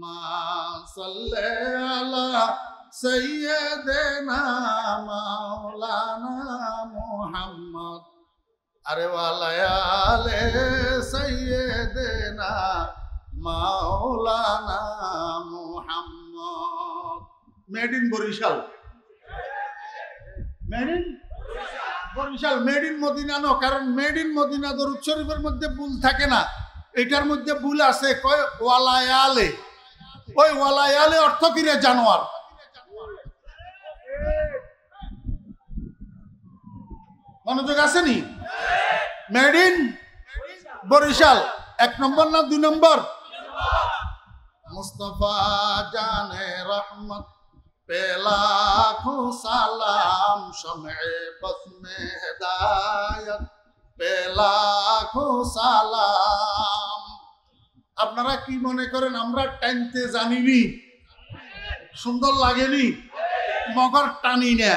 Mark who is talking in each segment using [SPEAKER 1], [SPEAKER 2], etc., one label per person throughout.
[SPEAKER 1] মা সাল্লি আলা সাইয়্যিদিনা মাওলানা মুহাম্মদ আরে ওয়ালায়ালে সাইয়্যিদিনা মাওলানা Muhammad. Made in Barishal, made in Barishal, made in Medina no, কারণ মেড ইন মদিনা দরুদ শরীফের মধ্যে ভুল থাকে না, এটার মধ্যে ভুল আছে। কয় ওয়ালায়ালে, ওই ওয়ালায়ালে অর্থ কি রে জানোয়ার? মনোযোগ আসেনি? মেড ইন বরিশাল 1 নম্বর না 2 নম্বর? মুস্তাফা জানে রহমত पे लाखों सलाम शम्ए बस में हिदायत पे लाखों सलाम। আপনারা কি মনে করেন আমরা টানতে জানিনি? সুন্দর লাগেনি? মগর টানি না।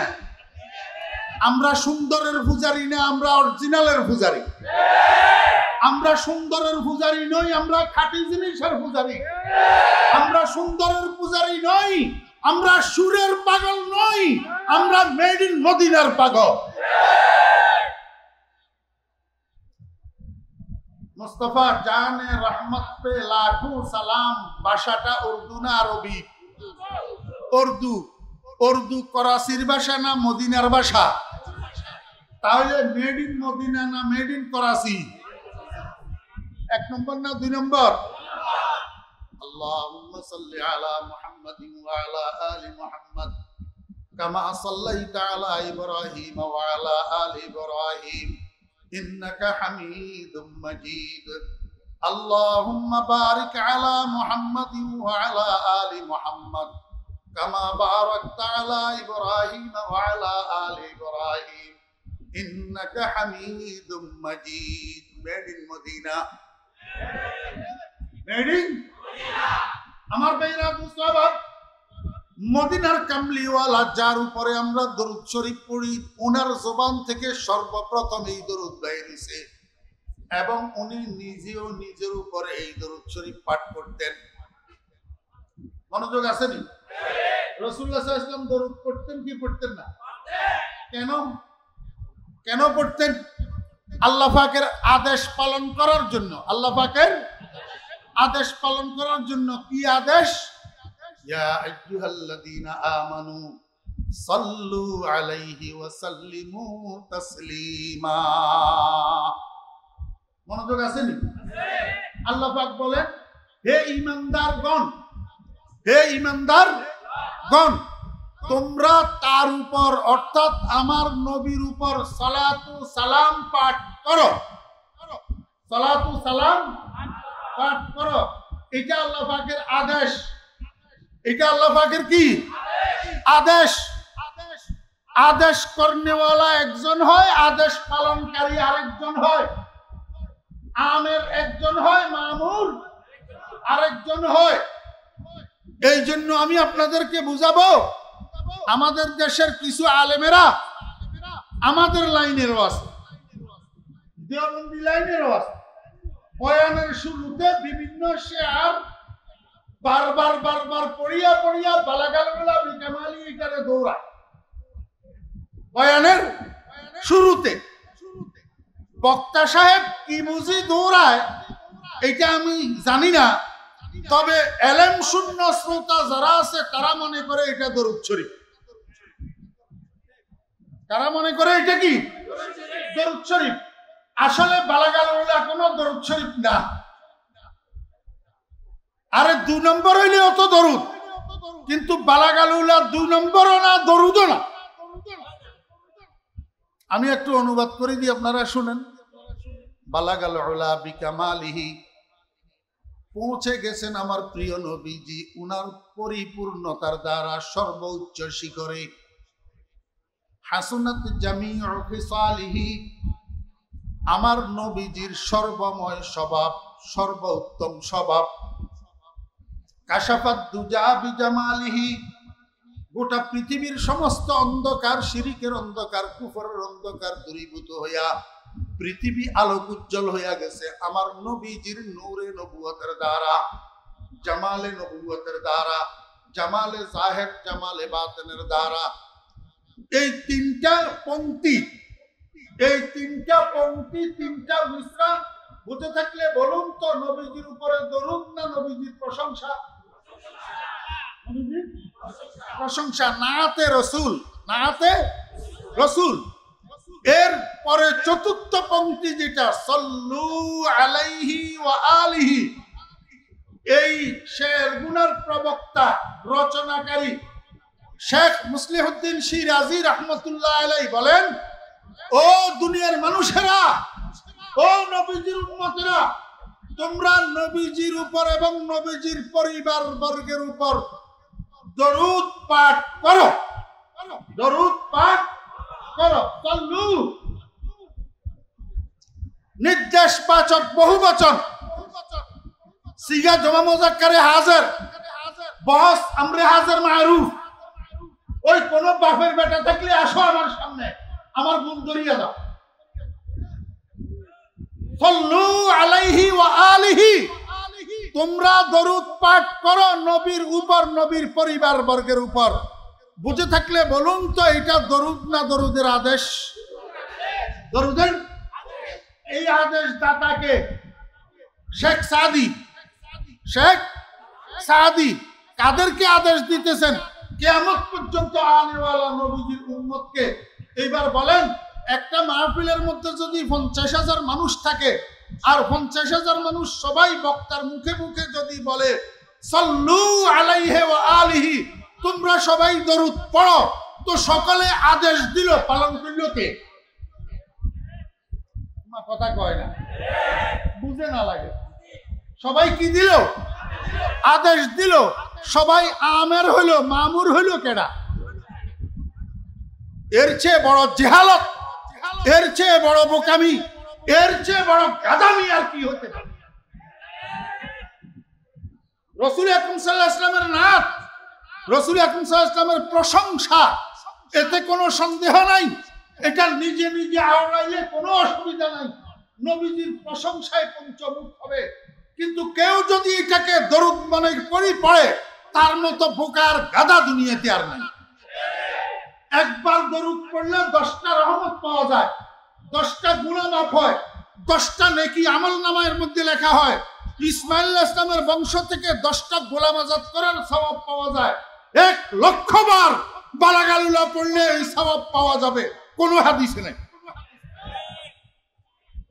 [SPEAKER 1] আমরা সুন্দরের পূজারি না, আমরা অরিজিনালের পূজারি। আমরা সুন্দরের পূজারি নই, আমরা খাঁটি জিনিসের পূজারি। আমরা সুন্দরের পূজারি নই, আমরা সুরের পাগল নই, আমরা মেড ইন মদিনার পাগল। মুস্তাফা জানে রহমত পে লাখো সালাম। ভাষাটা উর্দু না আরবি? উর্দু। উর্দু করাচির ভাষা না মদিনার ভাষা? তাহলে মেড ইন মদিনা না মেড ইন করাচি? 1 নম্বর না 2 নম্বর? اللهم صل على محمد وعلى آل محمد كما صليت على إبراهيم وعلى آل إبراهيم إنك حميد مجيد اللهم بارك على محمد وعلى آل محمد كما باركت على إبراهيم وعلى آل إبراهيم إنك حميد مجيد made in Medina made in আমার ভাইরা মুসলমান মদিনার কামলিওয়ালা যার উপরে আমরা দরুদ শরীফ পড়ি ওনার জবান থেকে সর্বপ্রথম এই দরুদ বের হইছে এবং উনি নিজেও নিজের উপরে এই দরুদ শরীফ পাঠ করতেন। মনোযোগ আছে নি? রাসূলুল্লাহ সাল্লাল্লাহু আলাইহি ওয়াসাল্লাম দরুদ পড়তেন কি পড়তেন না? কেন কেন পড়তেন? আল্লাহ পাকের আদেশ পালন করার জন্য। আল্লাহ পাকের আদেশ পালন করার জন্য। কি আদেশ? ইয়া আইয়ুহাল্লাযীনা আমানু সাল্লু আলাইহি ওয়া সাল্লিমু তাসলিমা। মনোযোগ আছে নি? আল্লাহ পাক বলেন হে ঈমানদারগণ, হে ঈমানদারগণ তোমরা তার উপর অর্থাৎ আমার নবীর উপর সালাতু সালাম পাঠ করো। সালাতু সালাম পাঠ করো। এটা আল্লাহ পাকের আদেশ। এটা আল্লাহ পাকের কি আদেশ? আদেশ করনেওয়ালা একজন হয়, আদেশ পালনকারী আরেকজন হয়। আমের একজন হয়, মামুর আরেকজন হয়। এই জন্য আমি আপনাদেরকে বুঝাবো, আমাদের দেশের কিছু আলেমেরা আমাদের লাইনেরও আছে, দেওবন্দি লাইনেরও আছে। বয়ানের শুরুতে বিভিন্ন শেয়ার বারবার বারবার পড়িয়া পড়িয়া বালাগালগুলা বিকামালি এটারে দৌড়ায়। বয়ানের শুরুতে বক্তা সাহেব কি বুঝি দৌড়ায় এটা আমি জানি না, তবে এলেম শূন্য শ্রোতা যারা আছে তারা মনে করে এটা দরুদ শরীফ। তারা মনে করে এটা কি দরুদ শরীফ। আসলে বালাগালগুলা কোনো দরুদ শরীফ না। আরে 2 নম্বর হইলে অত দরুদ, কিন্তু বালাগালুলা 2 নম্বরও না, দরুদও না। আমি একটু অনুবাদ করে দিই, আপনারা শুনেন। বালাগাল উলা বিকামালিহি, পৌঁছে গেছেন আমার প্রিয় নবীজি উনার পরিপূর্ণতার দ্বারা সর্বোচ্চ শিখরে। হাসনাত জামিউ খিসালিহি, আমার নবীজির সর্বময় স্বভাব, সর্বোত্তম স্বভাব। কাশাফাত দুজা বিজামালিহি, গোটা পৃথিবীর সমস্ত অন্ধকার, শিরিকের অন্ধকার, কুফরের অন্ধকার দূরীভূত হইয়া পৃথিবী আলোক উজ্জ্বল হইয়া গেছে আমার নবীজির নূরে নবুয়তের দ্বারা। জামালে নবুয়তের দ্বারা, জামালে জাহির, জামালে বাতিনের দ্বারা। এই তিনটা পংক্তি, এই তিনটা পংক্তি, তিনটা মিশ্রা বুঝে থাকলে বলুন তো, নবীজির উপরে দরুদ না নবীজির প্রশংসা? নবীজির প্রশংসা। নাতে রসুল, নাতে রসুল। এর পরে চতুর্থ পংক্তি যেটা, সাল্লু আলাইহি ওয়া আলিহি, এই শের গুনার প্রবক্তা, রচনাকারী শেখ মুসলিহুদ্দিন শিরাজি রহমতুল্লাহ আলাইহি বলেন, ও দুনিয়ার মানুষেরা, ও নবীজির উম্মতেরা, তোমরা নবীজির উপর এবং নবীজির পরিবার বর্গের উপর দরুদ পাঠ করো, দরুদ পাঠ করো। সাল্লু নির্দেশবাচক বহুবচন, সিগা জমা মুজাক্কারে হাজির, বহস আমরে হাজির মারুফ। ওই কোন বাপের বেটা থাকলে আসো আমার সামনে, আমার গুণ ধরিয়ে দাও। সাল্লু আলাইহি ওয়া আলিহি, তোমরা দরুদ পাঠ করো নবীর উপর, নবীর পরিবার বর্গের উপর। বুঝে থাকলে বলুন তো, এটা দরুদ না দরুদের আদেশ? দরুদের এই আদেশ দাতাকে শেখ সাদি, শেখ সাদি কাদেরকে আদেশ দিতেছেন? কিয়ামত পর্যন্ত আনেওয়ালা নবীজির উম্মতকে। এইবার বলেন, একটা মাহফিলের মধ্যে যদি 50,000 মানুষ থাকে, আর 50,000 মানুষ সবাই বক্তার মুখে মুখে যদি বলে সাল্লু আলাইহি ওয়া আলিহি, তোমরা সবাই দরুদ পড়ো, তো সকলে আদেশ দিল, পালন করল কে? কথা কয় না, বুঝে না লাগে। সবাই কি দিল? আদেশ দিল। সবাই আমের হইল, মামুর হইল কেডা? এর চেয়ে বড় জেহালত, এর চেয়ে বড় বোকামি, এর চেয়ে বড় গাদামি আর কি হতে পারে? রাসূল আকরাম সাল্লাল্লাহু আলাইহি ওয়াসাল্লামের নাত, রাসূল আকরাম সাল্লাল্লাহু আলাইহি ওয়াসাল্লামের প্রশংসা, এতে কোনো সন্দেহ নাই। এটা নিজে নিজে আওড়াইলে কোনো অসুবিধা নাই, নবীজির প্রশংসায় পঞ্চমুখ হবে। কিন্তু কেউ যদি এটাকে দরুদ মনে করি পড়ে, তার মতো বোকার গাদা দুনিয়াতে আর নাই। একবার দরুদ পড়লে 10টা রহমত পাওয়া যায়, 10টা গুনাহ মাফ হয়, 10টা নেকি আমলনামার মধ্যে লেখা হয়। ইসমাইল আলাইহিস সালামের বংশ থেকে 10টা গোলাম আজাদ করার সওয়াব পাওয়া যায়। 1,00,000 বার বালাগালুলা পড়লে এই সওয়াব পাওয়া যাবে, কোনো হাদিসে নেই।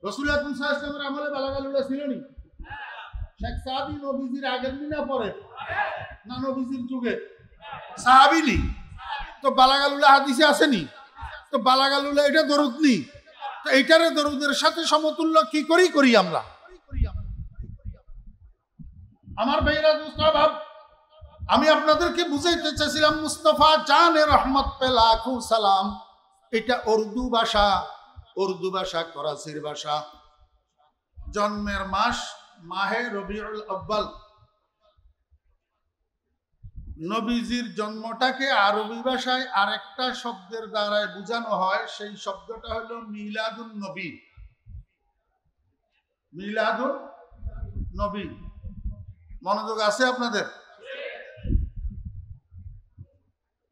[SPEAKER 1] রাসূল আকরাম সাল্লাল্লাহু আলাইহি ওয়াসাল্লামের আমলে বালাগালুলা ছিল নি? শেখ সাদি নবীজির আগের দিনা পরে না নবীজির যুগে? সাহাবী নি, তো বালাগালুলা হাদিসে আসেনি, তো বালাগালুলা এটা দরুদ নি, তো এইটারে দরুদের সাথে সমতুল্য কি করি আমরা? আমার ভাইরা দোস্ত, আমি আপনাদেরকে বুঝাইতে চাইছিলাম, মুস্তাফা জানে রহমত পে লাখো সালাম, এটা উর্দু ভাষা, উর্দু ভাষা করাচির ভাষা। জন্মের মাস মাহে রবিউল আউয়াল। নবীজির জন্মটাকে আরবি ভাষায় আরেকটা শব্দের দ্বারায় বোঝানো হয়, সেই শব্দটা হলো মিলাদুন নবী। মিলাদুন নবী, মনোযোগ আছে আপনাদের?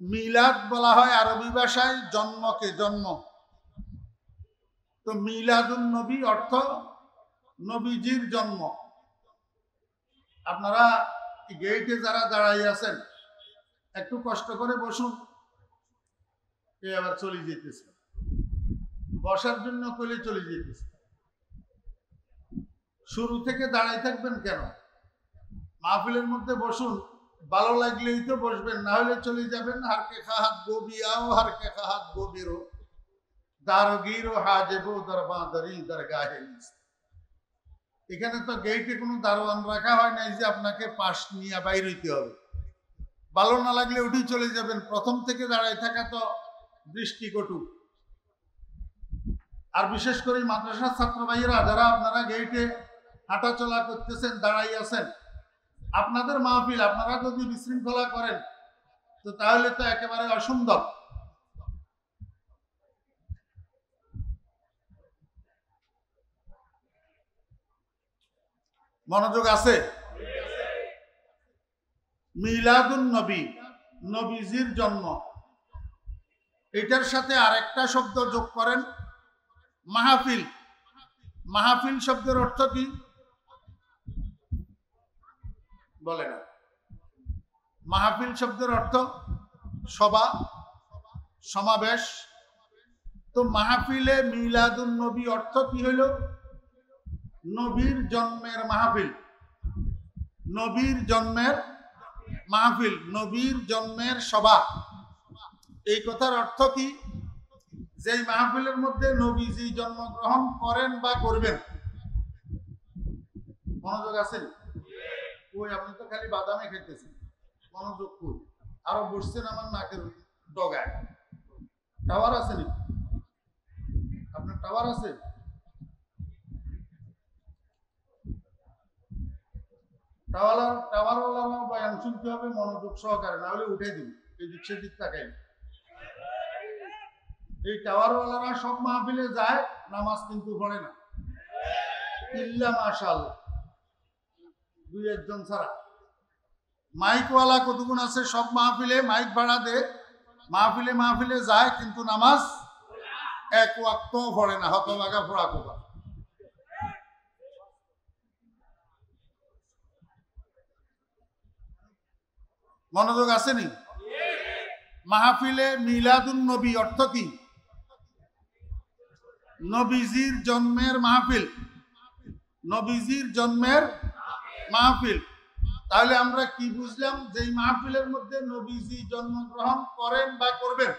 [SPEAKER 1] মিলাদ বলা হয় আরবি ভাষায় জন্মকে, জন্ম। তো মিলাদুন নবী অর্থ নবীজির জন্ম। আপনারা গেটে যারা দাঁড়াই আছেন, একটু কষ্ট করে বসুন। এ আবার চলে যেতেছে, বসার জন্য কইলে চলে যেতেছে। শুরু থেকে দাঁড়াই থাকবেন কেন? মাহফিলের মধ্যে বসুন, ভালো লাগলেই তো বসবেন, না হলে চলে যাবেন। হারকে খাহাত গোবিয়াও, হারকে খাহাত গোবিরো, দারগিরো হাজেবো দরবাদারি দরগাহে। এখানে তো গেটে কোনো দারোয়ান রাখা হয় নাই যে আপনাকে পাশ নিয়ে বাইর হইতে হবে। ভালো না লাগলে উঠে চলে যাবেন। প্রথম থেকে দাঁড়ায় থাকা তো দৃষ্টিকটু। আর বিশেষ করে মাদ্রাসার ছাত্র ভাইয়েরা যারা আপনারা গেটে হাঁটাচলা করতেছেন, দাঁড়াই আছেন, আপনাদের মাহফিল আপনারা যদি বিশৃঙ্খলা করেন তো তাহলে তো একেবারে অসুন্দর। মনোযোগ আছে? মিলাদুন নবী, নবীজির জন্ম, এটার সাথে আরেকটা শব্দ যোগ করেন, মাহফিল। মাহফিল শব্দের অর্থ কি বলে না? মাহফিল শব্দের অর্থ সভা, সমাবেশ। তো মাহফিলে মিলাদুন নবী অর্থ কি হইল? নবীর জন্মের মাহফিল। নবীর জন্মের মাহফিল, নবীর জন্মের সভা। এই কথার অর্থ কি? যেই মাহফিলের মধ্যে নবীজি জন্মগ্রহণ করেন বা করবেন। মনোযোগ আছেন? ওই আপনি তো খালি বাদামে খেতেছেন, মনোযোগ কই? আরো বসছেন আমার নাকের ডগায়। টাওয়ার আছে নাকি আপনার? টাওয়ার আছে? টাওয়ারওয়ালা বয়ান শুনতে হবে মনোযোগ সহকারে, না হলে উঠে দিন। এই দিক সেদিক তাকাই। এই টাওয়ারওয়ালারা সব মাহফিলে যায়, নামাজ কিন্তু পড়ে না, ইল্লা মাশাআল্লাহ দুই একজন ছাড়া। মাইকওয়ালা কতগুণ আছে সব মাহফিলে, মাইক ভাড়া দে, মাহফিলে মাহফিলে যায়, কিন্তু নামাজ এক ওয়াক্ত পড়ে না। হতভাগা ফোড়া কোপা। মনোযোগ আসেনি? মাহফিলে মিলাদুন নবী অর্থ কি? নবীজির জন্মের মাহফিল। নবীজির জন্মের মাহফিল। তাহলে আমরা কি বুঝলাম? যে মাহফিলের মধ্যে নবীজি জন্মগ্রহণ করেন বা করবেন,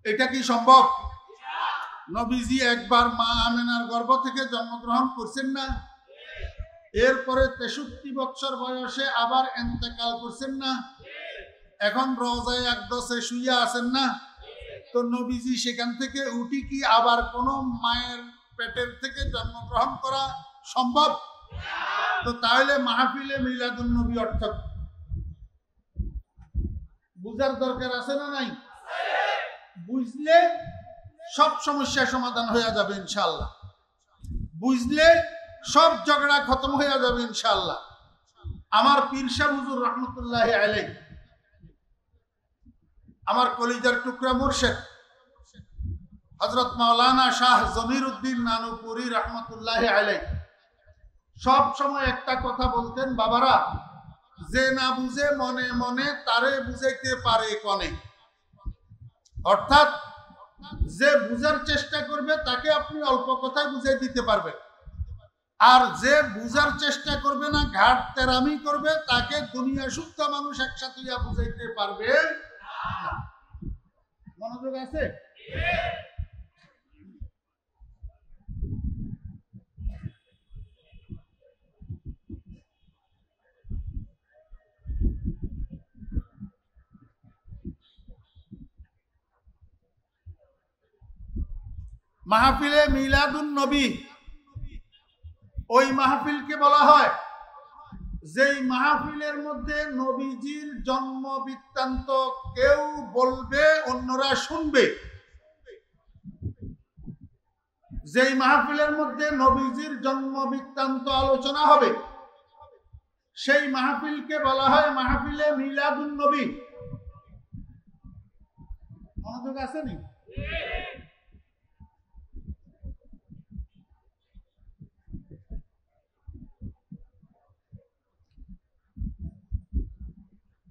[SPEAKER 1] এটা কি সম্ভব? নবীজি একবার মা আমেনার গর্ভ থেকে জন্মগ্রহণ করছেন না? এরপরে 63 বছর বয়সে আবার ইন্তেকাল করছেন না? এখন রওজায়ে আকদসে শুইয়া আছেন না? তো নবীজি সেখান থেকে উঠি কি আবার কোন মায়ের পেটের থেকে জন্মগ্রহণ করা সম্ভব? তো তাহলে মাহফিলে মিলাদুন নবী অর্থ বুঝার দরকার আছে না নাই? বুঝলে সব সমস্যা সমাধান হয়ে যাবে ইনশাআল্লাহ। বুঝলে সব ঝগড়া খতম হয়ে যাবে ইনশাআল্লাহ। আমার পীর সাহেব হুজুর রহমতুল্লাহি আলাইহি, আমার কলিজার টুকরা মুর্শিদ হযরত মাওলানা শাহ জমির উদ্দিন নানুপুরি রহমতুল্লাহি আলাইহি সব সময় একটা কথা বলতেন, বাবারা, যে না বুঝে মনে মনে তারে বুঝাইতে পারে কনে। অর্থাৎ যে বুঝার চেষ্টা করবে তাকে আপনি অল্প কথায় বুঝাই দিতে পারবেন, আর যে বুঝার চেষ্টা করবে না, ঘাট তেরামি করবে, তাকে দুনিয়া শুদ্ধ মানুষ একসাথে বুঝাইতে পারবে না। মনোযোগ আছে? মাহফিলে মিলাদুন নবী, ওই মাহফিলকে বলা হয় যেই মাহফিলের মধ্যে নবীজির জন্ম বৃত্তান্ত কেউ বলবে, অন্যরা শুনবে। যেই মাহফিলের মধ্যে নবীজির জন্ম বৃত্তান্ত আলোচনা হবে, সেই মাহফিলকে বলা হয় মাহফিলে মিলাদুন নবী। মনোযোগ আছে নি?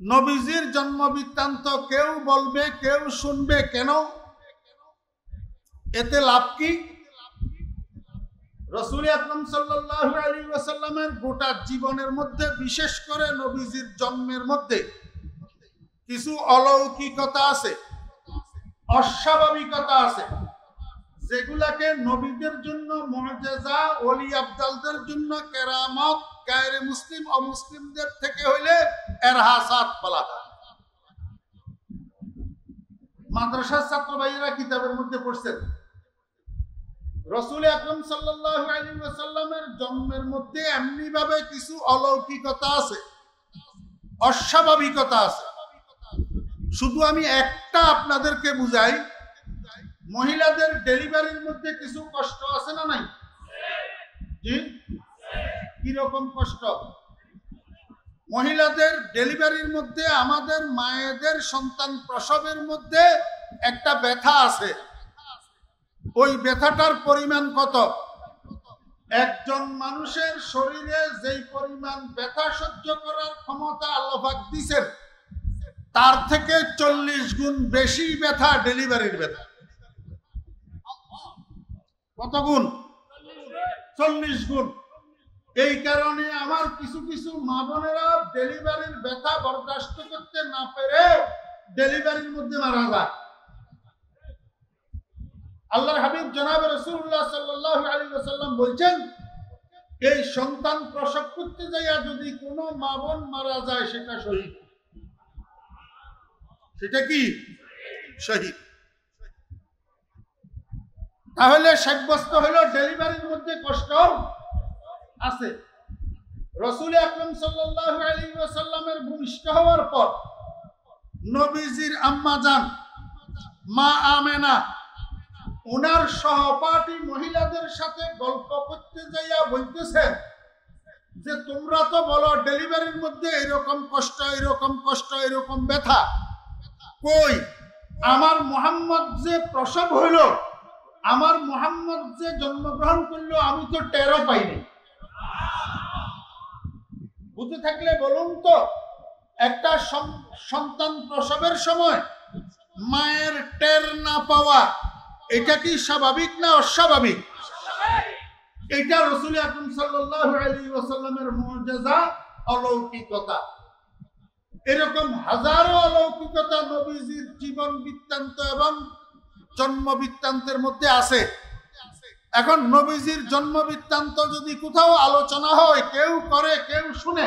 [SPEAKER 1] নবীজির জন্ম বৃত্তান্ত কেউ বলবে, কেউ শুনবে। কেন? এতে লাভ কি? রাসূল আকরাম সাল্লাল্লাহু আলাইহি ওয়াসাল্লামের গোটা জীবনের মধ্যে, বিশেষ করে নবীজির জন্মের মধ্যে কিছু অলৌকিকতা আছে, অস্বাভাবিকতা আছে, যেগুলাকে নবীদের জন্য মুআজিজা, ওলি আবদালদের জন্য কেরামত, গায়রে মুসলিম অমুসলিমদের থেকে হইলে এরহাসাত বলা হয়। মাদ্রাসার ছাত্র ভাইয়েরা কিতাবের মধ্যে পড়ছেন, রাসূল আকরাম সাল্লাল্লাহু আলাইহি ওয়াসাল্লামের জন্মের মধ্যে এমনি ভাবে কিছু অলৌকিকতা আছে, অস্বাভাবিকতা আছে। শুধু আমি একটা আপনাদেরকে বুঝাই, মহিলাদের ডেলিভারির মধ্যে কিছু কষ্ট আছে না নাই? জি, কি রকম কষ্ট? মহিলাদের ডেলিভারির মধ্যে, আমাদের মায়েদের সন্তান প্রসবের মধ্যে একটা ব্যথা আছে। ওই ব্যথাটার পরিমাণ কত? একজন মানুষের শরীরে যেই পরিমাণ ব্যথা সহ্য করার ক্ষমতা আল্লাহ পাক দিয়েছেন, তার থেকে 40 গুণ বেশি ব্যথা ডেলিভারির ব্যথা। কত গুণ? 40 গুণ। এই কারণে আমার কিছু কিছু মা বোনেরা ডেলিভারির ব্যথা বরদাস্ত করতে না পেরে ডেলিভারির মধ্যে মারা যায়। আল্লাহর হাবিব জনাব রাসূলুল্লাহ সাল্লাল্লাহু আলাইহি ওয়াসাল্লাম বলছেন, এই সন্তান প্রসব করতে যাইয়া যদি কোনো মা বোন মারা যায়, সেটা শহীদ। সেটা কি? শহীদ। তাহলে সাব্যস্ত হলো ডেলিভারির মধ্যে কষ্ট আছে। রাসূল আকরাম সাল্লাল্লাহু আলাইহি ওয়াসাল্লামের ভূমিষ্ঠ হওয়ার পর নবীজির আম্মা জান মা আমেনা ওনার সহপাঠী মহিলাদের সাথে গল্প করতে যাইয়া বলতেছেন যে, তোমরা তো বলো ডেলিভারির মধ্যে এরকম কষ্ট, এরকম কষ্ট, এরকম ব্যথা, কই আমার মুহাম্মদ যে প্রসব হইল, আমার মুহাম্মদ যে জন্মগ্রহণ করলো, আমি তো টেরও পাইনি। বুঝে থাকলে বলুন তো, একটা সন্তান প্রসবের সময় মায়ের টের না পাওয়া, এটা কি স্বাভাবিক না অস্বাভাবিক? এটা রাসূল আকরাম সাল্লাল্লাহু আলাইহি ওয়াসাল্লামের মুজিজা, অলৌকিকতা। এরকম হাজারো অলৌকিকতা নবীজির জীবন বৃত্তান্ত এবং জন্ম বৃত্তান্তের মধ্যে আছে। এখন নবীজির জন্ম বৃত্তান্ত যদি কোথাও আলোচনা হয়, কেউ করে কেউ শুনে,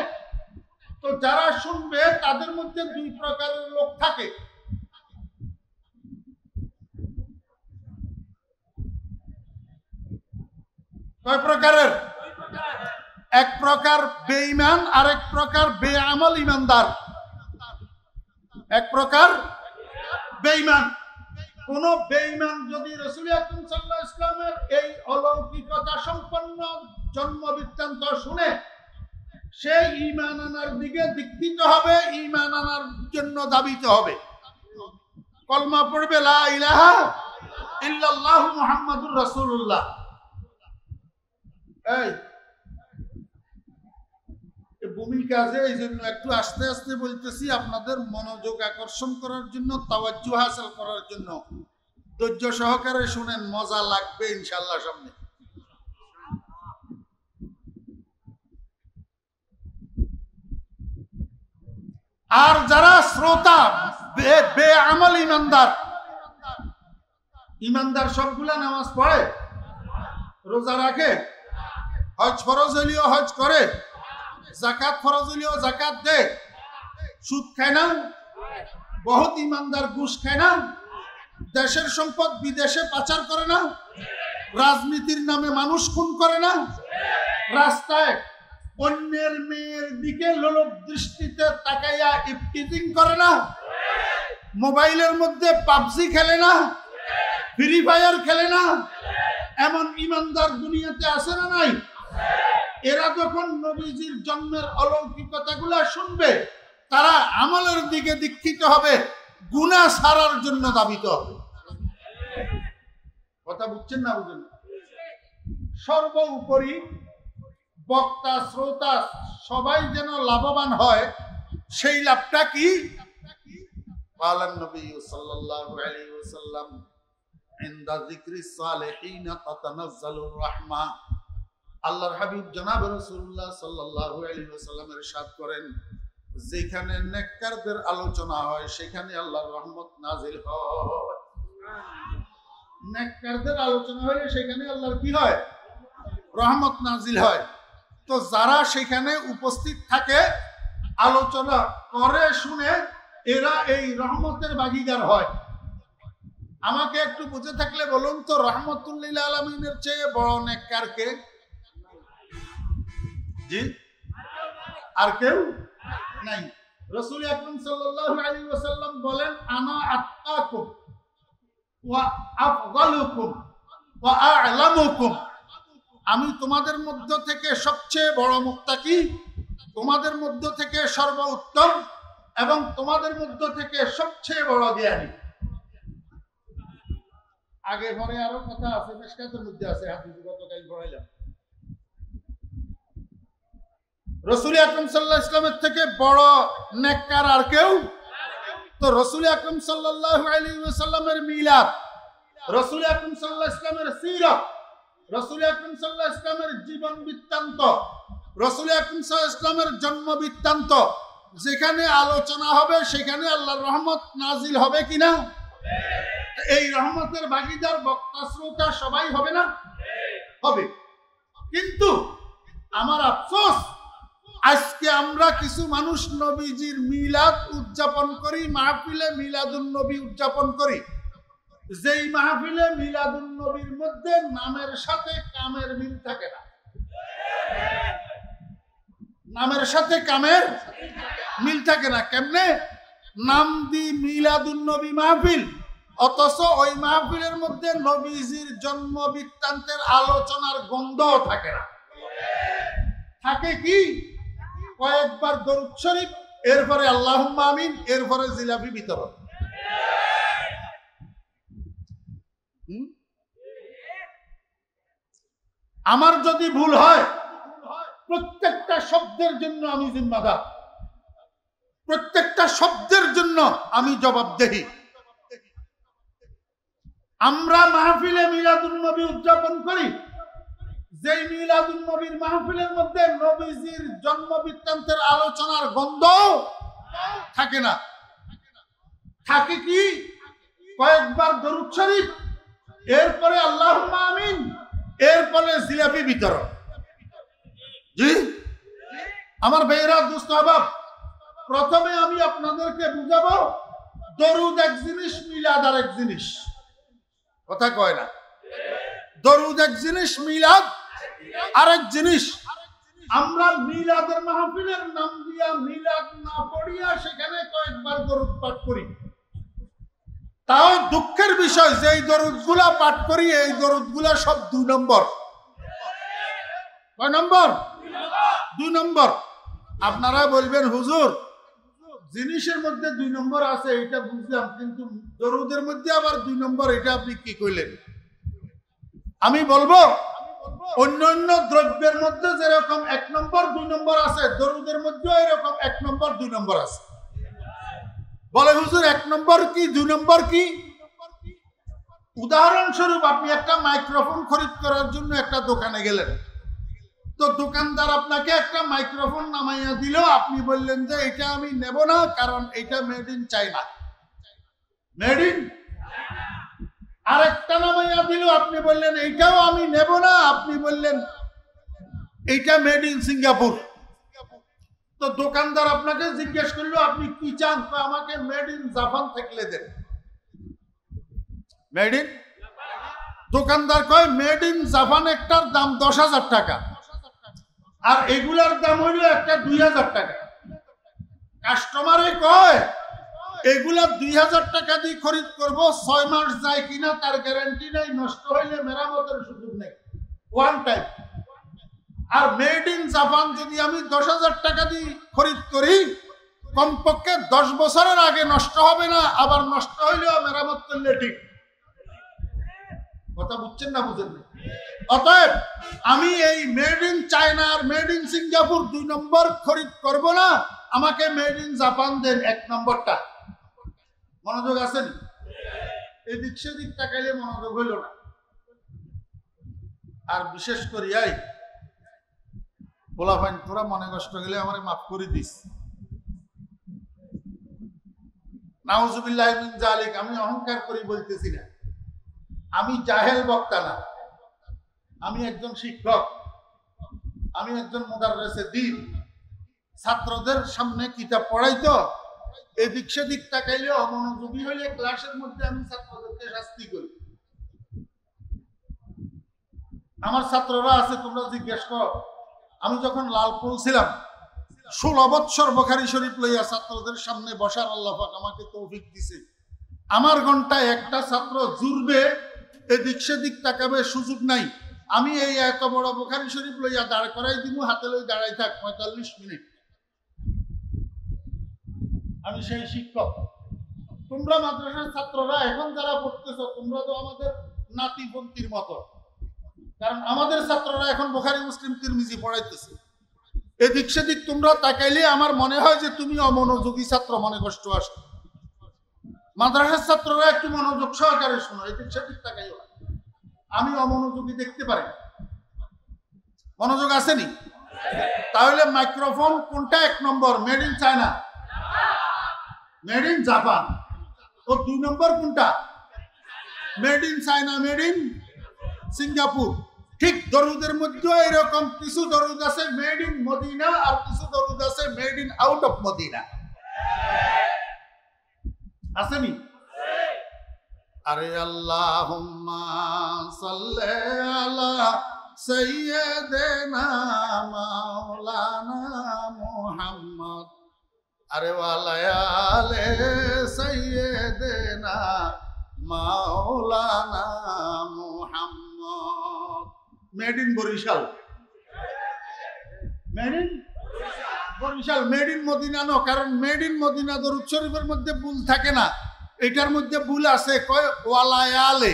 [SPEAKER 1] তো যারা শুনবে তাদের মধ্যে দুই প্রকারের লোক থাকে। কয় প্রকারের? এক প্রকার বেঈমান, আর এক প্রকার বেআমল ইমানদার। এক প্রকার বেঈমান। কোন বেঈমান যদি রাসূল আকরাম সাল্লাল্লাহু আলাইহি ওয়াসাল্লামের এই অলৌকিকতা সম্পন্ন জন্ম বৃত্তান্ত শুনে, সে ঈমান আনার দিকে দীক্ষিত হবে, ঈমান আনার জন্য দাবিত হবে, কলমা পড়বে লা ইলাহা ইল্লাল্লাহু মুহাম্মাদুর রাসূলুল্লাহ। এই ভূমিকা যে এই জন্য একটু আস্তে আস্তে বলতেছি, আপনাদের মনোযোগ আকর্ষণ করার জন্য, তাওয়াজ্জুহ হাসিল করার জন্য। ধৈর্য সহকারে শুনেন, মজা লাগবে ইনশাআল্লাহ সামনে। আর যারা শ্রোতা বেআমল ইমানদার, ইমানদার সবগুলা নামাজ পড়ে, রোজা রাখে, হজ ফরজ হইলেও হজ করে, যাকাত ফরজ হইলেও যাকাত দেয়, সুদ খায় না, বহুত ইমানদার ঘুষ খায় না, দেশের সম্পদ বিদেশে পাচার করে না, রাজনীতির নামে মানুষ খুন করে না, রাস্তায় অন্যের মেয়ের দিকে লোলক দৃষ্টিতে তাকাইয়া ইফটিজিং করে না, মোবাইলের মধ্যে পাবজি খেলে না, ফ্রি ফায়ার খেলে না, এমন ইমানদার দুনিয়াতে আছে না নাই? এরা যখন নবীজির জন্মের অলৌকিকতাগুলা শুনবে, তারা আমলের দিকে দীক্ষিত হবে, গুনাহ ছাড়ার জন্য দাবিত হবে। কথা বুঝছেন না? বুঝেন? সর্বোপরি বক্তা শ্রোতা সবাই যেন লাভবান হয়, সেই লাভটা কি? বলেন নবী সাল্লাল্লাহু আলাইহি ওয়াসাল্লাম, ইনদা যিকরিস সালিহিনা তাতানাজ্জালুর রাহমা। আল্লাহর হাবিব জনাব রাসূলুল্লাহ সাল্লাল্লাহু আলাইহি ওয়াসাল্লাম ইরশাদ করেন, যেখানে নেককারদের আলোচনা হয় সেখানে আল্লাহর রহমত নাজিল হয়। নেককারদের আলোচনা হলে সেখানে আল্লাহর কি হয়? রহমত নাজিল হয়। তো যারা সেখানে উপস্থিত থাকে, আলোচনা করে শুনে, এরা এই রহমতের ভাগীদার হয়। আমাকে একটু বুঝে থাকলে বলুন তো, রাহমাতুল লিল আলামিনের চেয়ে বড় নেককার কে? জি, আর কেউ নাই। রাসূল আকরাম সাল্লাল্লাহু আলাইহি ওয়াসাল্লাম বলেন, আনা আতকাকুম ওয়া আফদালুকুম ওয়া আ'লামুকুম। আমি তোমাদের মধ্য থেকে সবচেয়ে বড় মুত্তাকি তোমাদের মধ্য থেকে সর্বোত্তম এবং তোমাদের মধ্য থেকে সবচেয়ে বড় জ্ঞানী। আগে পরে আরো কথা আছে, মিশকাতের মধ্যে আছে, হাদিস গতকাল পড়াইলাম। রাসূল আকরাম সাল্লাল্লাহু আলাইহি ওয়াসাল্লামের থেকে বড় নেককার আর কেউ? তো রাসূল আকরাম সাল্লাল্লাহু আলাইহি ওয়াসাল্লামের মিলাদ, রাসূল আকরাম সাল্লাল্লাহু আলাইহি ওয়াসাল্লামের সিরাত, রাসূল আকরাম সাল্লাল্লাহু আলাইহি ওয়াসাল্লামের জীবন বৃত্তান্ত, রাসূল আকরাম সাল্লাল্লাহু আলাইহি ওয়াসাল্লামের জন্ম বৃত্তান্ত যেখানে আলোচনা হবে সেখানে আল্লাহর রহমত নাজিল হবে কিনা? এই রহমতের ভাগীদার বক্তা শ্রোতা সবাই হবে না? হবে। কিন্তু আমার আফসোস, আজকে আমরা কিছু মানুষ নবীজির মিলাদ উদযাপন করি, মাহফিলে মিলাদুন নবী উদযাপন করি। যেই মাহফিলে মিলাদুন নবীর মধ্যে নামের সাথে কামের মিল থাকে না। নামের সাথে কামের মিল থাকে না। কেমনে? নাম দি মিলাদুন নবী মাহফিল, অথচ ওই মাহফিলের মধ্যে নবীজির জন্ম বৃত্তান্তের আলোচনার গন্ধও থাকে না। থাকে কি? কয়েকবার দরুদ শরীফ, এরপরে আল্লাহুম্মা আমিন, এরপরে জিলাপি বিতরণ। আমার যদি ভুল হয়, প্রত্যেকটা শব্দের জন্য আমি জিম্মাদার, প্রত্যেকটা শব্দের জন্য আমি জবাবদেহি। আমরা মাহফিলে মিলাদুন নবী উদযাপন করি, যেই মিলাদুন নবীর মাহফিলের মধ্যে নবীজির জন্ম বৃত্তান্তের আলোচনার গন্ধ থাকে না। থাকে কি? কয়েকবার দরুদ শরীফ, এরপরে আল্লাহুম্মা আমিন, এরপরে জিলাপি বিতরণ। জি আমার ভাইয়েরা, দোস্ত আহবাব, প্রথমে আমি আপনাদেরকে বুঝাবো দরুদ এক জিনিস, মিলাদ আর এক জিনিস। কথা কয় না? দরুদ এক জিনিস, মিলাদ আরেক জিনিস। আমরা মিলাদের মাহফিলের নাম দিয়া মিলাদ না পড়িয়া সেখানে কয়েকবার দরুদ পাঠ করি। তাও দুঃখের বিষয় যে এই দরুদগুলা পাঠ করি, এই দরুদগুলা সব 2 নম্বর। কয় নম্বর? 2 নম্বর। আপনারা বলবেন হুজুর জিনিসের মধ্যে 2 নম্বর আছে, এটা বুঝলাম, কিন্তু দরুদের মধ্যে আবার 2 নম্বর, এটা আপনি কি কইলেন? আমি বলবো অন্যান্য দ্রব্যের মধ্যে যেরকম 1 নম্বর 2 নম্বর আছে, দরুদের মধ্যেও এরকম 1 নম্বর 2 নম্বর আছে। বলে হুজুর 1 নম্বর কি 2 নম্বর কি? উদাহরণস্বরূপ আপনি একটা মাইক্রোফোন খরিদ করার জন্য একটা দোকানে গেলেন, তো দোকানদার আপনাকে একটা মাইক্রোফোন নামাইয়া দিল, আপনি বললেন যে এটা আমি নেব না, কারণ এটা made in China. Made in. আরেকটা নামাইয়া দিল, আপনি বললেন এইটাও আমি নেব না, আপনি বললেন এইটা মেড ইন সিঙ্গাপুর। তো দোকানদার আপনাকে জিজ্ঞেস করলো আপনি কি চান? তো আমাকে মেড ইন জাপান থাকলে দেন। Made in. দোকানদার কয় মেড ইন জাপান একটার দাম 10,000 টাকা, আর এগুলার দাম হইল একটা 2,000 টাকা। কাস্টমারে কয় এগুলা 2,000 টাকা দিয়ে খরিদ করব, 6 মাস যায় কিনা তার গ্যারান্টি নাই, নষ্ট হইলে মেরামতের সুযোগ নেই, ওয়ান টাইম। আর মেড ইন জাপান যদি আমি 10,000 টাকা দিয়ে খরিদ করি, কমপক্ষে 10 বছরের আগে নষ্ট হবে না, আবার নষ্ট হইলেও মেরামত করলে ঠিক। কথা বুঝছেন না বুঝেন না? অতএব আমি এই মেড ইন চায়না আর মেড ইন সিঙ্গাপুর 2 নম্বর খরিদ করব না, আমাকে মেড ইন জাপান দেন 1 নম্বরটা। মনোযোগ আছেন? এদিক সেদিক তাকাইলে মনোযোগ হইল না। আর বিশেষ করে এই পোলাপাইন, তোরা মনে কষ্ট গেলে আমার মাফ করে দিস। নাউজুবিল্লাহ মিন যালিক। আমি অহংকার করি বলতেছি না, আমি জাহেল বক্তা না, আমি একজন শিক্ষক, আমি একজন মুদাররিসে দ্বীন। ছাত্রদের সামনে কিতাব পড়াই, তো এদিক সেদিক তাকাইলে অমনোযোগী হইলে ক্লাসের মধ্যে আমি ছাত্রদেরকে শাস্তি করি। আমার ছাত্ররা আছে, তোমরা জিজ্ঞেস করো, আমি যখন লালপুর ছিলাম 16 বৎসর বুখারী শরীফ লইয়া ছাত্রদের সামনে বসার আল্লাহ পাক আমাকে তৌফিক দিছে। আমার ঘন্টায় একটা ছাত্র জুড়বে, এদিক সেদিক তাকাবে সুযোগ নাই। আমি এই এত বড় বুখারী শরীফ লইয়া দাঁড় করাই দিব, হাতে লই দাঁড়াই থাক 45 মিনিট। আমি সেই শিক্ষক। তোমরা মাদ্রাসার ছাত্ররা এখন যারা পড়তেছো, তোমরা তো আমাদের নাতিপন্থীর মতো, কারণ আমাদের ছাত্ররা এখন বুখারী মুসলিম তিরমিজি পড়াইতেছে। এদিক সেদিক তোমরা তাকাইলে আমার মনে হয় যে তুমি অমনোযোগী ছাত্র, মনে কষ্ট আসে। মাদ্রাসার ছাত্ররা একটু মনোযোগ সহকারে শোনো, এদিক সেদিক তাকাইও। আমি অমনোযোগী দেখতে পারি, মনোযোগ আসেনি? তাহলে মাইক্রোফোন কোনটা 1 নম্বর? Made in China, made in Japan. ও 2 নম্বর কোনটা? Made in China, made in Singapore. ঠিক দরুদের মধ্যে এরকম কিছু দরুদ আছে মেড ইন মদিনা, আর কিছু দরুদ আছে made in out of Medina. আসেনি? আরে আল্লাহুম্মা সাল্লি আলা সাইয়্যিদিনা মাওলানা মুহাম্মদ, আরে ওয়ালা আলে সাইয়্যিদিনা মাওলানা Muhammad. Made in Barishal, made in Barishal, made in Medina no, কারণ মেড ইন মদিনা দরুদ শরীফের মধ্যে ভুল থাকে না, এটার মধ্যে ভুল আছে। কয় ওয়ালায়ালে,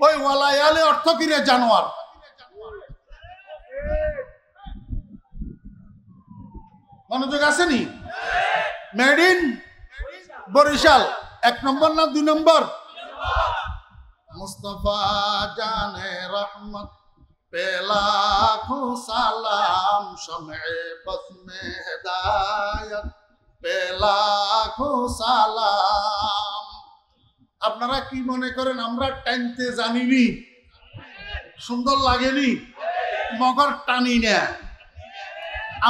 [SPEAKER 1] ওই ওয়ালায়ালে অর্থ কি রে? জানোয়ার। মনোযোগ আসেনি? মেড ইন বরিশাল 1 নম্বর না 2 নম্বর? মুস্তাফা জানে রহমত पे लाखों सलाम, शम्ए बज़ में हिदायत पे लाखों सलाम। আপনারা কি মনে করেন আমরা টানতে জানিনি? সুন্দর লাগেনি? মগর টানি না।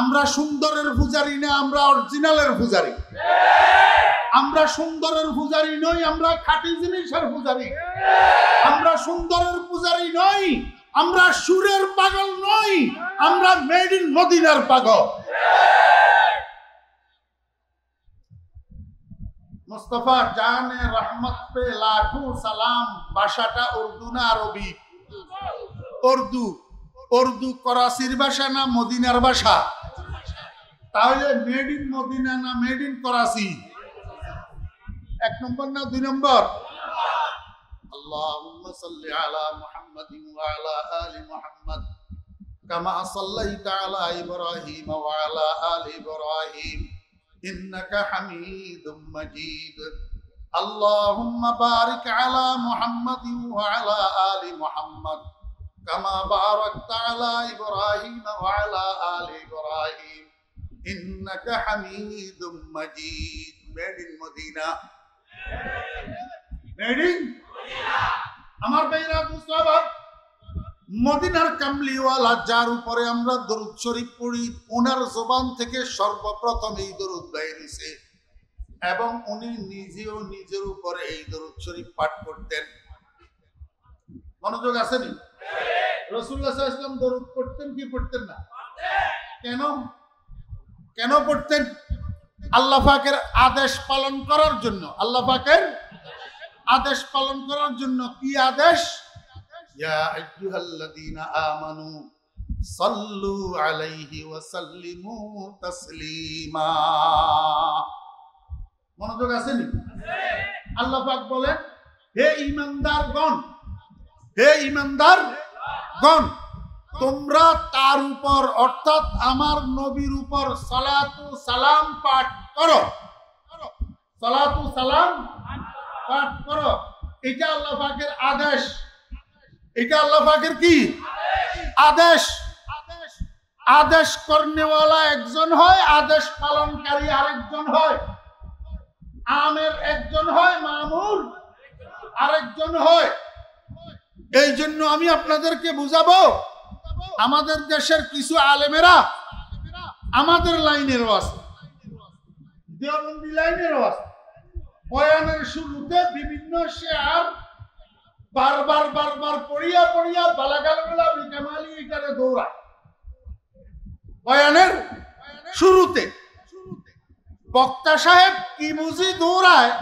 [SPEAKER 1] আমরা সুন্দরের পূজারি না, আমরা অরিজিনালের পূজারি। আমরা সুন্দরের পূজারি নই, আমরা খাঁটি জিনিসের পূজারি। আমরা সুন্দরের পূজারি নই, আমরা সুরের পাগল নই, আমরা মেড ইন মদিনার পাগল। মুস্তাফা জানে রহমত পে লাখো সালাম। ভাষাটা উর্দু না আরবি? উর্দু। উর্দু করাচির ভাষা না মদিনার ভাষা? তাহলে মেড ইন মদিনা না মেড ইন করাচি? 1 নম্বর না 2 নম্বর? اللهم صل على محمد وعلى آل محمد كما صليت على إبراهيم وعلى آل إبراهيم إنك حميد مجيد. اللهم بارك على محمد وعلى آل محمد كما باركت على إبراهيم وعلى آل إبراهيم إنك حميد مجيد. Made in Medina, made in আমার ভাইরা মুস্তাফা মদিনার কামলিওয়ালা, যার উপরে আমরা দরুদ শরীফ পড়ি, ওনার জবান থেকে সর্বপ্রথম এই দরুদ বাইর হইছে, এবং উনি নিজেও নিজের উপরে এই দরুদ শরীফ পাঠ করতেন। মনোযোগ আসেনি? রাসূলুল্লাহ সাল্লাল্লাহু আলাইহি ওয়াসাল্লাম দরুদ পড়তেন কি পড়তেন না? কেন? কেন পড়তেন? আল্লাহ পাকের আদেশ পালন করার জন্য। আল্লাহ পাকের আদেশ পালন করার জন্য। কি আদেশ? ইয়া আইয়ুহাল্লাযীনা আমানু সাল্লু আলাইহি ওয়া সাল্লিমু তাসলিমা। মনোযোগ আসেনি? আল্লাহ পাক বলেন, হে ঈমানদারগণ, হে ঈমানদারগণ, তোমরা তার উপর অর্থাৎ আমার নবীর উপর সালাতু সালাম পাঠ করো। সালাতু সালাম পাঠ করো। এটা আল্লাহ পাকের আদেশ। এটা আল্লাহ পাকের কি আদেশ? আদেশ করনেওয়ালা একজন হয়, আদেশ পালনকারী আরেকজন হয়। আমের একজন হয়, মামুর আরেকজন হয়। এই জন্য আমি আপনাদেরকে বুঝাবো, আমাদের দেশের কিছু আলেমেরা আমাদের লাইনেরও আছে, দেওবন্দি লাইনেরও আছে। বয়ানের শুরুতে বিভিন্ন শেয়ার বারবার বারবার পড়িয়া পড়িয়া বালাগালগুলা বিকামালি এটারে দৌড়ায়। বয়ানের শুরুতে বক্তা সাহেব কি বুঝি দৌড়ায়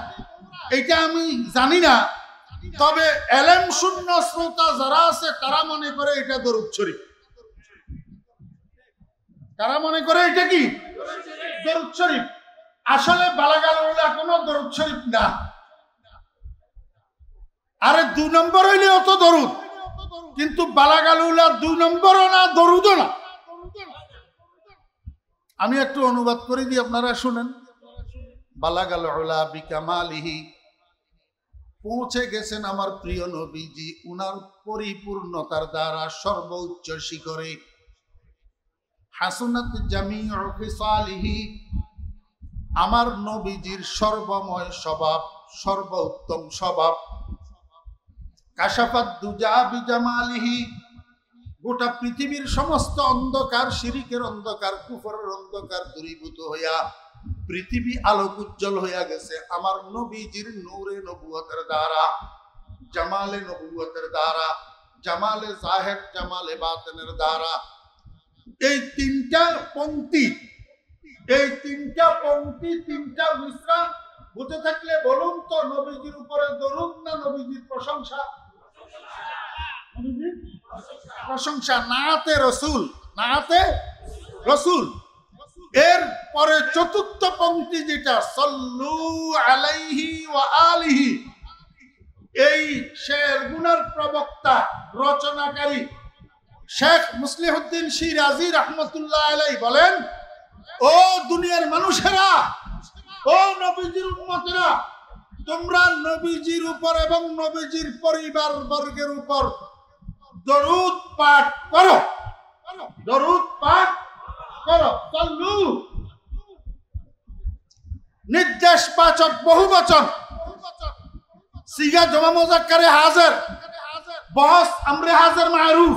[SPEAKER 1] এটা আমি জানি না, তবে এলেম শূন্য শ্রোতা যারা আছে তারা মনে করে এটা দরুদ শরীফ। তারা মনে করে এটা কি দরুদ শরীফ। আসলে বালাগাল উলা কোনো দরুদ শরীফ না, আরে 2 নম্বর হইলেও তো দরুদ, কিন্তু বালাগাল উলা 2 নম্বরও না, দরুদও না। আমি একটু অনুবাদ করে দিই, আপনারা শুনেন। বালাগাল উলা বিকামালিহি, পৌঁছে গেছেন আমার প্রিয় নবীজি উনার পরিপূর্ণতার দ্বারা সর্বোচ্চ শিখরে। হাসনাত জামিউ খিসালিহি, আমার নবীজির সর্বময় স্বভাব, সর্বোত্তম স্বভাব। কাশাফাত দুজা বিজামালিহি, গোটা পৃথিবীর সমস্ত অন্ধকার, শিরিকের অন্ধকার, কুফরের অন্ধকার দূরীভূত হইয়া পৃথিবী আলোক উজ্জ্বল হইয়া গেছে আমার নবীজির নূরে নবুয়তের দ্বারা, জামালে নবুয়তের দ্বারা, জামালে জাহির, জামালে বাতিনের দ্বারা। এই 3টা পংক্তি, এই 3টা পংক্তি, 3টা মিসরা বুঝে থাকলে বলুন তো, নবীজির উপরে দরুদ না নবীজির প্রশংসা? নবীজির প্রশংসা। নাতে রসুল, নাতে রসুল। এর পরে 4র্থ পংক্তি যেটা সাল্লু আলাইহি ওয়া আলিহি, এই শের গুনার প্রবক্তা, রচনাকারী শেখ মুসলিহুদ্দিন শিরাজি রাহমাতুল্লাহ আলাইহি বলেন, ও দুনিয়ার মানুষেরা, ও নবীজির উম্মতেরা, তোমরা নবীজির উপর এবং নবীজির পরিবার বর্গের উপর দরুদ পাঠ করো, দরুদ পাঠ করো। সাল্লু নির্দেশবাচক বহুবচন, সিগা জমা মুযাক্কারে হাজির, বহস আমরে হাজির মারুফ।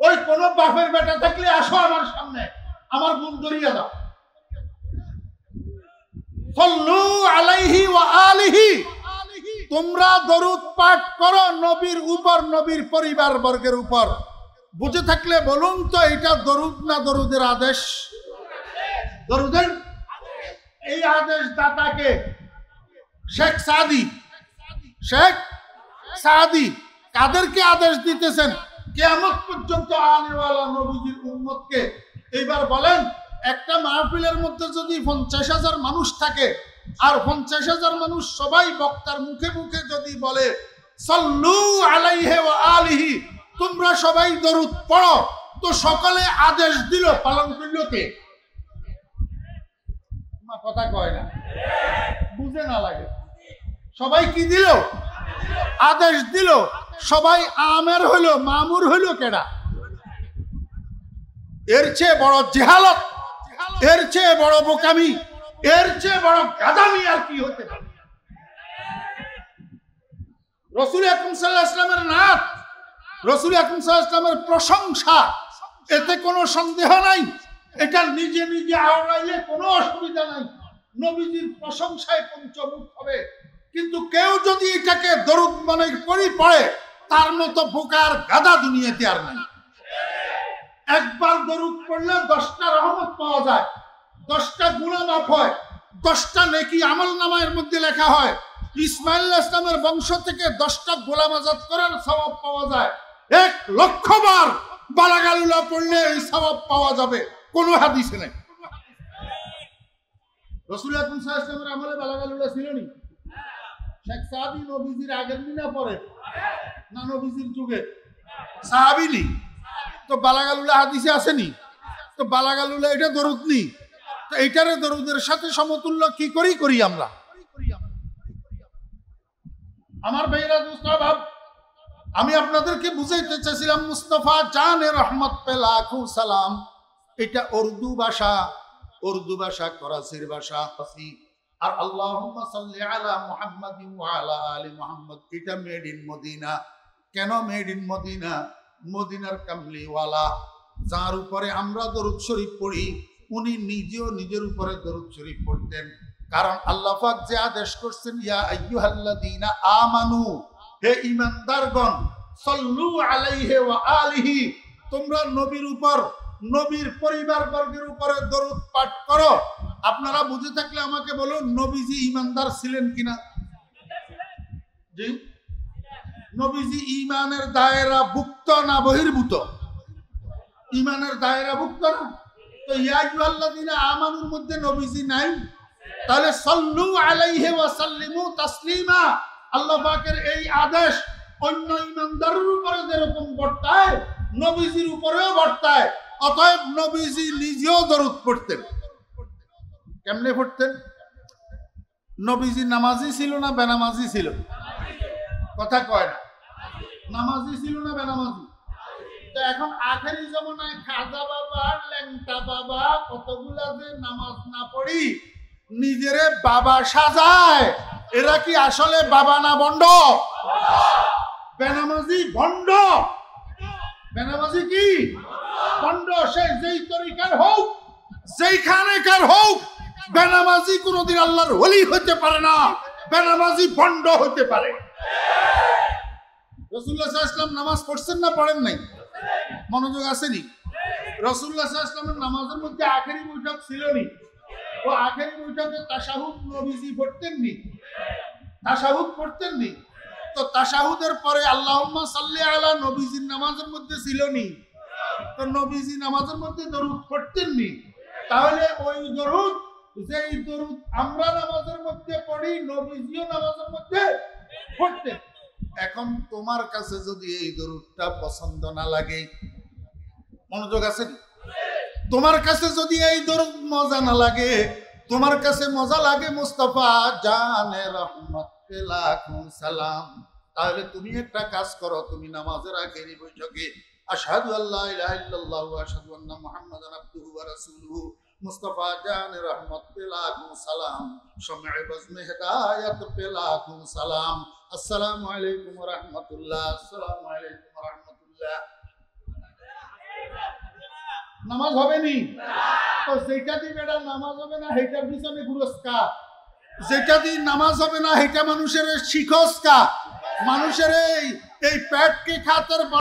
[SPEAKER 1] ওই কোন বাপের বেটা থাকলে আসো আমার সামনে, আমার গুণ ধরিয়া দাও। সাল্লু আলাইহি ওয়া আলিহি, তোমরা দরুদ পাঠ করো নবীর উপর, নবীর পরিবার বর্গের উপর। বুঝে থাকলে বলুন তো, এটা দরুদ না দরুদের আদেশ? দরুদের এই আদেশ দাতাকে শেখ সাদি, শেখ সাদি কাদেরকে আদেশ দিতেছেন? কিয়ামত পর্যন্ত আনেওয়ালা নবীজির উম্মতকে। এইবার বলেন, একটা মাহফিলের মধ্যে যদি 50,000 মানুষ থাকে, আর 50,000 মানুষ সবাই বক্তার মুখে মুখে যদি বলে সাল্লু আলাইহি ওয়া আলিহি, তোমরা সবাই দরুদ পড়ো, তো সকলে আদেশ দিল, পালন করল কে? কথা কয় না, বুঝে না লাগে। সবাই কি দিল? আদেশ দিল। সবাই আমের হইল, মামুর হইল কেডা? এর চেয়ে বড় জেহালত, এর চেয়ে বড় বোকামি, এর চেয়ে বড় গাদামি আর কি হতে পারে? রাসূল আকরাম সাল্লাল্লাহু আলাইহি ওয়াসাল্লামের নাত, রাসূল আকরাম সাল্লাল্লাহু আলাইহি ওয়াসাল্লামের প্রশংসা, এতে কোনো সন্দেহ নাই। এটা নিজে নিজে আওড়াইলে কোনো অসুবিধা নাই, নবীজির প্রশংসায় পঞ্চমুখ হবে। কিন্তু কেউ যদি এটাকে দরুদ মনে করি পড়ে, তার মতো বোকার গাদা দুনিয়াতে আর নাই। একবার দরুদ পড়লে 10টা রহমত পাওয়া যায়, 10টা গুনাহ মাফ হয়, 10টা নেকি আমলনামার মধ্যে লেখা হয়। ইসমাঈল আলাইহিস সালামের বংশ থেকে 10টা গোলাম আজাদ করার সওয়াব পাওয়া যায়। 1,00,000 বার বালাগালুলা পড়লে এই সওয়াব পাওয়া যাবে, কোনো হাদিসে নাই। রাসূল আকরাম সাল্লাল্লাহু আলাইহি ওয়াসাল্লামের আমলে বালাগালুলা ছিল নি? শেখ সাদি নবীজির আগের দিনা পরে না নবীজির যুগে? সাহাবী নি তো বালাগালুলা হাদিসে আসেনি? তো বালাগালুলা এটা দরুদ নি, তো এইটারে দরুদের সাথে সমতুল্য কি করি আমরা? আমার ভাইরা দোস্ত, আমি আপনাদেরকে বুঝাইতে চাইছিলাম মুস্তাফা জানে রহমত পে লাখো সালাম, এটা উর্দু ভাষা, উর্দু ভাষা করাচির ভাষা ফাসি। আর আল্লাহুম্মা সাল্লি আলা মুহাম্মাদিন ওয়া আলা আলি মুহাম্মদ, এটা মেড ইন মদিনা। কেন মেড ইন মদিনা? মদিনার কামলিওয়ালা যার উপরে আমরা দরুদ শরীফ পড়ি, উনি নিজেও নিজের উপরে দরুদ শরীফ পড়তেন। কারণ আল্লাহ পাক যে আদেশ করছেন, ইয়া আইয়ুহাল্লাযীনা আমানু, হে ঈমানদারগণ, সাল্লু আলাইহি ওয়া আলিহি, তোমরা নবীর উপর, নবীর পরিবার বর্গের উপরে দরুদ পাঠ করো। আপনারা বুঝে থাকলে আমাকে বলুন, নবীজি ঈমানদার ছিলেন কিনা? জি, নবীজি ঈমানের দায়রা ভুক্ত না বহির্ভূত? ঈমানের দায়রা ভুক্ত না। তো ইয়া আইয়ুহাল্লাযীনা আমানুর মধ্যে নবীজি নাই, তাহলে সাল্লু আলাইহি ওয়া সাল্লিমু তাসলিমা, আল্লাহ পাকের এই আদেশ অন্য ইমানদারের উপরে যেরকম বর্তায় নবীজির উপরেও বর্তায়। অতএব নবীজি নিজেও দরুদ পড়তেন। কেমনে পড়তেন? নবীজি নামাজি ছিল না বেনামাজি ছিল? কথা কয় না। নামাজি ছিল না বেনামাজি? তো এখন আখেরি জমানায় খাজা বাবা ল্যাংটা বাবা কতগুলা যে নামাজ না পড়ি নিজেরে বাবা সাজায়, এরা কি আসলে বাবা না ভণ্ড? বেনামাজি ভণ্ড। বেনামাজি কি ভণ্ড? সে যেই তরিকার হোক যেইখানেকার হোক, বেনামাজি কোনদিন আল্লাহর ওলি হতে পারে না, বেনামাজি ভণ্ড হতে পারে। রাসূলুল্লাহ সাল্লাল্লাহু আলাইহি ওয়াসাল্লাম নামাজ পড়ছেন না পড়েন নাই? মনোযোগ আসেনি? রাসূলুল্লাহ সাল্লাল্লাহু আলাইহি ওয়াসাল্লামের নামাজের মধ্যে আখেরি বৈঠক ছিল নি? ও আখেরি বৈঠকে তাশাহুদ নবীজি পড়তেন নি? তাশাহুদ পড়তেন নি? তো তাশাহুদের পরে আল্লাহুম্মা সাল্লি আলা নবীজির নামাজের মধ্যে ছিল নি? তো নবীজি নামাজের মধ্যে দরুদ পড়তেন নি? তাহলে ওই দরুদ, যেই দরুদ আমরা নামাজের মধ্যে পড়ি, নবীজিও নামাজের মধ্যে পড়তেন। এখন তোমার কাছে যদি এই দরুদটা পছন্দ না লাগে, মনোযোগ আছে, তোমার কাছে যদি এই দরুদ মজা না লাগে, তোমার কাছে মজা লাগে মুস্তাফা জানে রহমত কে লাখো সালাম, তাহলে তুমি একটা কাজ করো, তুমি নামাজের আগের বৈঠকে আশহাদু আল্লা ইলাহা ইল্লাল্লাহ ওয়া আশহাদু আন্না মুহাম্মাদান আবদুহু ওয়া রাসূলুহু মুস্তাফা জানে রহমত পে লাখো সালাম, শামি'এ বজমে হিদায়াত পে লাখো সালাম, আসসালামু আলাইকুম ওয়া রাহমাতুল্লাহ, আসসালামু আলাইকুম ওয়া রাহমাতুল্লাহ। নামাজ হবে নি? তো যেটা দিয়ে বেটা নামাজ হবে না হেটার পিছনে পুরস্কার, যেটা দিয়ে নামাজ হবে না হেটা মানুষের শিখস্কা, মানুষের এই পেটকে খাতের